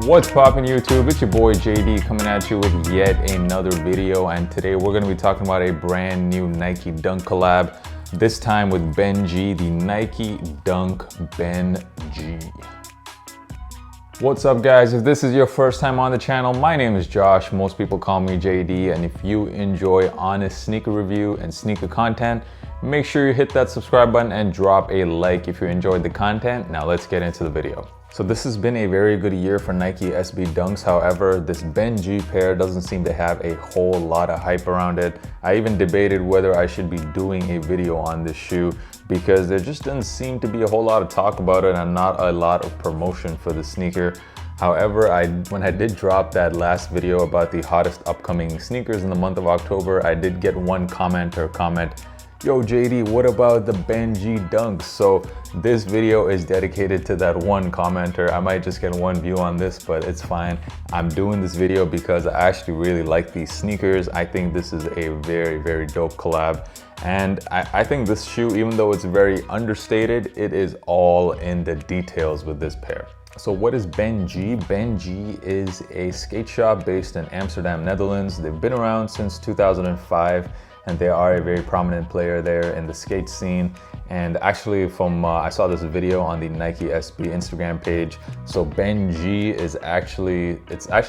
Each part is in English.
What's poppin' YouTube? It's your boy JD coming at you with yet another video, and today we're going to be talking about a brand new Nike Dunk collab, this time with Benjie, the Nike Dunk Benjie. What's up guys? If this is your first time on the channel, my name is Josh. Most people call me JD, and if you enjoy honest sneaker review and sneaker content, make sure you hit that subscribe button and drop a like if you enjoyed the content. Now let's get into the video. So this has been a very good year for Nike SB Dunks. However, this Benjie pair doesn't seem to have a whole lot of hype around it. I even debated whether I should be doing a video on this shoe because there just doesn't seem to be a whole lot of talk about it and not a lot of promotion for the sneaker. However, when I did drop that last video about the hottest upcoming sneakers in the month of October, I did get one commenter comment, "Yo JD, what about the Benjie Dunks?" So this video is dedicated to that one commenter. I might just get one view on this, but it's fine. I'm doing this video because I actually really like these sneakers. I think this is a very, very dope collab. And I think this shoe, even though it's very understated, it is all in the details with this pair. So what is Benjie? Benjie is a skate shop based in Amsterdam, Netherlands. They've been around since 2005. And they are a very prominent player there in the skate scene. And actually I saw this video on the Nike SB Instagram page. So Benjie is actually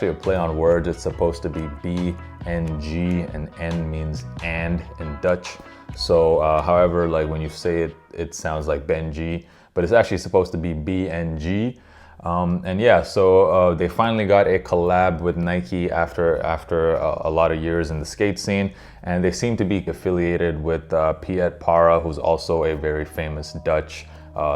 a play on words. It's supposed to be B-N-G, and N means and in Dutch. So however, like when you say it, it sounds like Benjie, but it's actually supposed to be B-N-G. And yeah, so they finally got a collab with Nike after a lot of years in the skate scene, and they seem to be affiliated with Piet Para, who's also a very famous Dutch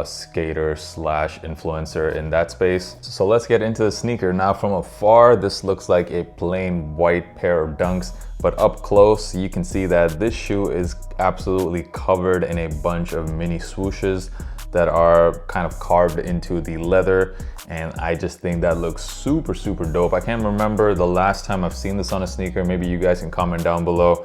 skater slash influencer in that space. So let's get into the sneaker. Now from afar, this looks like a plain white pair of Dunks, but up close you can see that this shoe is absolutely covered in a bunch of mini swooshes that are kind of carved into the leather, and I just think that looks super, super dope. I can't remember the last time I've seen this on a sneaker. Maybe you guys can comment down below.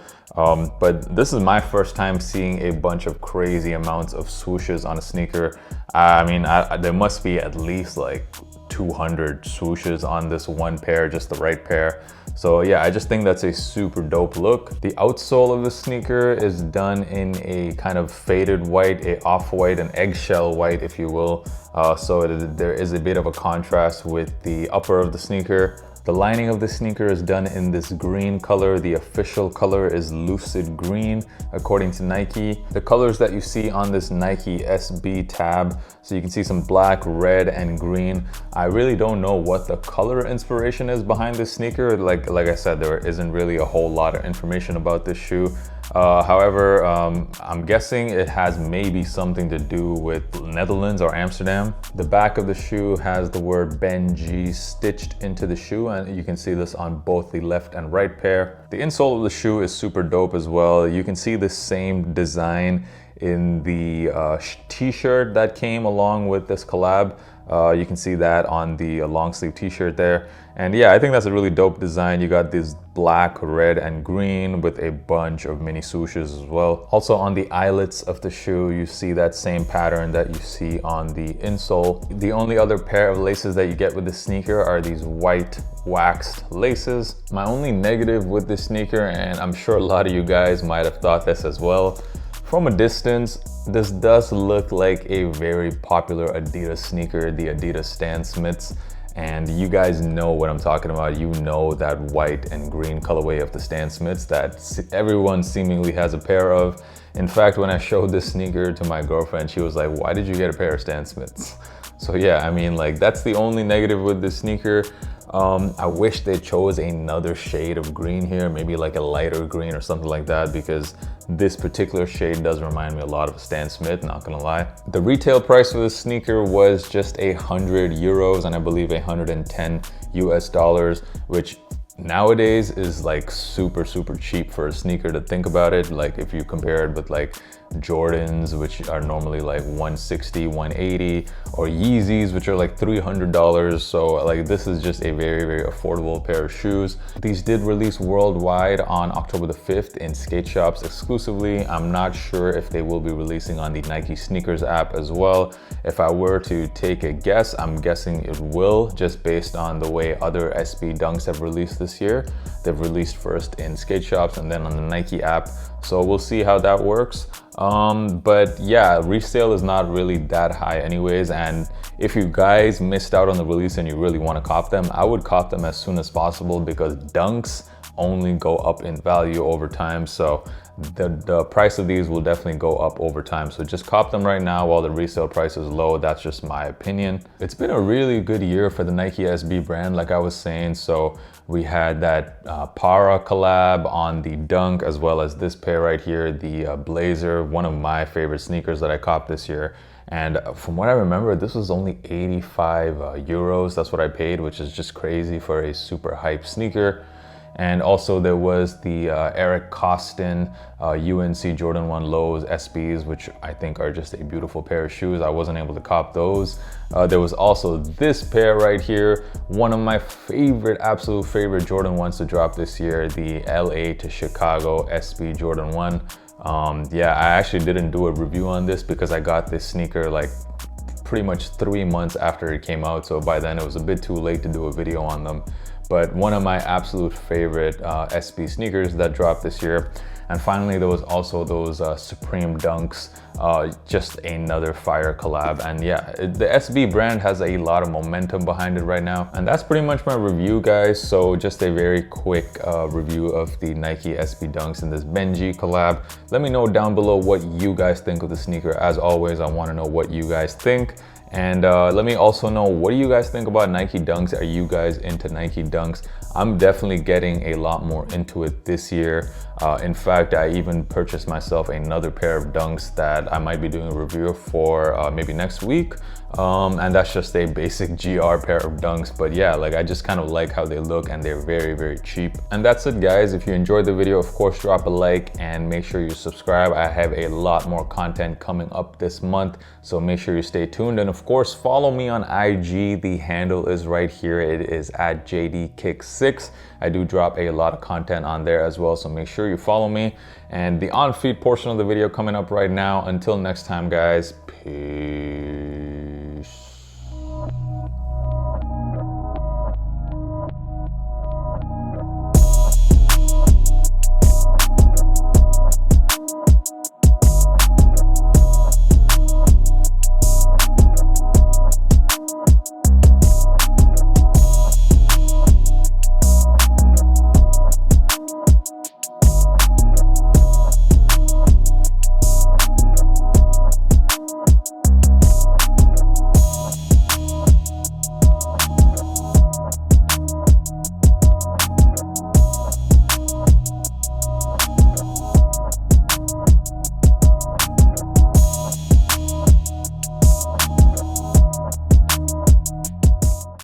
But this is my first time seeing a bunch of crazy amounts of swooshes on a sneaker. I mean, there must be at least like 200 swooshes on this one pair, just the right pair. So yeah, I just think that's a super dope look. The outsole of the sneaker is done in a kind of faded white, a off-white, an eggshell white, if you will. So there is a bit of a contrast with the upper of the sneaker. The lining of the sneaker is done in this green color. The official color is lucid green, according to Nike. The colors that you see on this Nike SB tab, so you can see some black, red, and green. I really don't know what the color inspiration is behind this sneaker. Like I said, there isn't really a whole lot of information about this shoe. However, I'm guessing it has maybe something to do with Netherlands or Amsterdam. The back of the shoe has the word Benjie stitched into the shoe, and you can see this on both the left and right pair. The insole of the shoe is super dope as well. You can see the same design in the t-shirt that came along with this collab. You can see that on the long sleeve t-shirt there. And yeah, I think that's a really dope design. You got this black, red, and green with a bunch of mini swooshes as well. Also on the eyelets of the shoe, you see that same pattern that you see on the insole. The only other pair of laces that you get with this sneaker are these white waxed laces. My only negative with this sneaker, and I'm sure a lot of you guys might have thought this as well, from a distance, this does look like a very popular Adidas sneaker, the Adidas Stan Smiths. And you guys know what I'm talking about. You know that white and green colorway of the Stan Smiths that everyone seemingly has a pair of. In fact, when I showed this sneaker to my girlfriend, she was like, "Why did you get a pair of Stan Smiths?" So yeah, I mean, like, that's the only negative with this sneaker. I wish they chose another shade of green here, maybe like a lighter green or something like that, because this particular shade does remind me a lot of Stan Smith, not gonna lie. The retail price for this sneaker was just 100 euros and I believe 110 US dollars, which nowadays is like super, super cheap for a sneaker to think about it. Like if you compare it with like Jordans, which are normally like 160, 180, or Yeezys, which are like $300. So like this is just a very, very affordable pair of shoes. These did release worldwide on October the 5th in skate shops exclusively. I'm not sure if they will be releasing on the Nike sneakers app as well. If I were to take a guess, I'm guessing it will, just based on the way other SB Dunks have released this year. They've released first in skate shops and then on the Nike app. So we'll see how that works. But yeah, resale is not really that high anyways. And if you guys missed out on the release and you really want to cop them, I would cop them as soon as possible, because Dunks only go up in value over time. So the price of these will definitely go up over time. So just cop them right now while the resale price is low. That's just my opinion. It's been a really good year for the Nike SB brand, like I was saying. So we had that Para collab on the Dunk, as well as this pair right here, the Blazer, one of my favorite sneakers that I copped this year. And from what I remember, this was only 85 euros. That's what I paid, which is just crazy for a super hype sneaker. And also there was the Eric Costin UNC Jordan 1 Lows SBs, which I think are just a beautiful pair of shoes. I wasn't able to cop those. There was also this pair right here, one of my favorite, absolute favorite Jordan 1s to drop this year, the LA to Chicago SB Jordan 1. Yeah, I actually didn't do a review on this because I got this sneaker like pretty much 3 months after it came out. So by then it was a bit too late to do a video on them. But one of my absolute favorite SB sneakers that dropped this year. And finally, there was also those Supreme Dunks, just another fire collab. And yeah, the SB brand has a lot of momentum behind it right now. And that's pretty much my review, guys. So just a very quick review of the Nike SB Dunks and this Benjie collab. Let me know down below what you guys think of the sneaker. As always, I want to know what you guys think. And let me also know, what do you guys think about Nike Dunks? Are you guys into Nike Dunks? I'm definitely getting a lot more into it this year. In fact, I even purchased myself another pair of Dunks that I might be doing a review for maybe next week. And that's just a basic GR pair of Dunks. But yeah, like I just kind of like how they look, and they're very, very cheap. And that's it, guys. If you enjoyed the video, of course, drop a like and make sure you subscribe. I have a lot more content coming up this month, so make sure you stay tuned. And of course, follow me on IG. The handle is right here. It is at JDKick6. I do drop a lot of content on there as well, so make sure you follow me. And the on-feed portion of the video coming up right now. Until next time, guys, peace.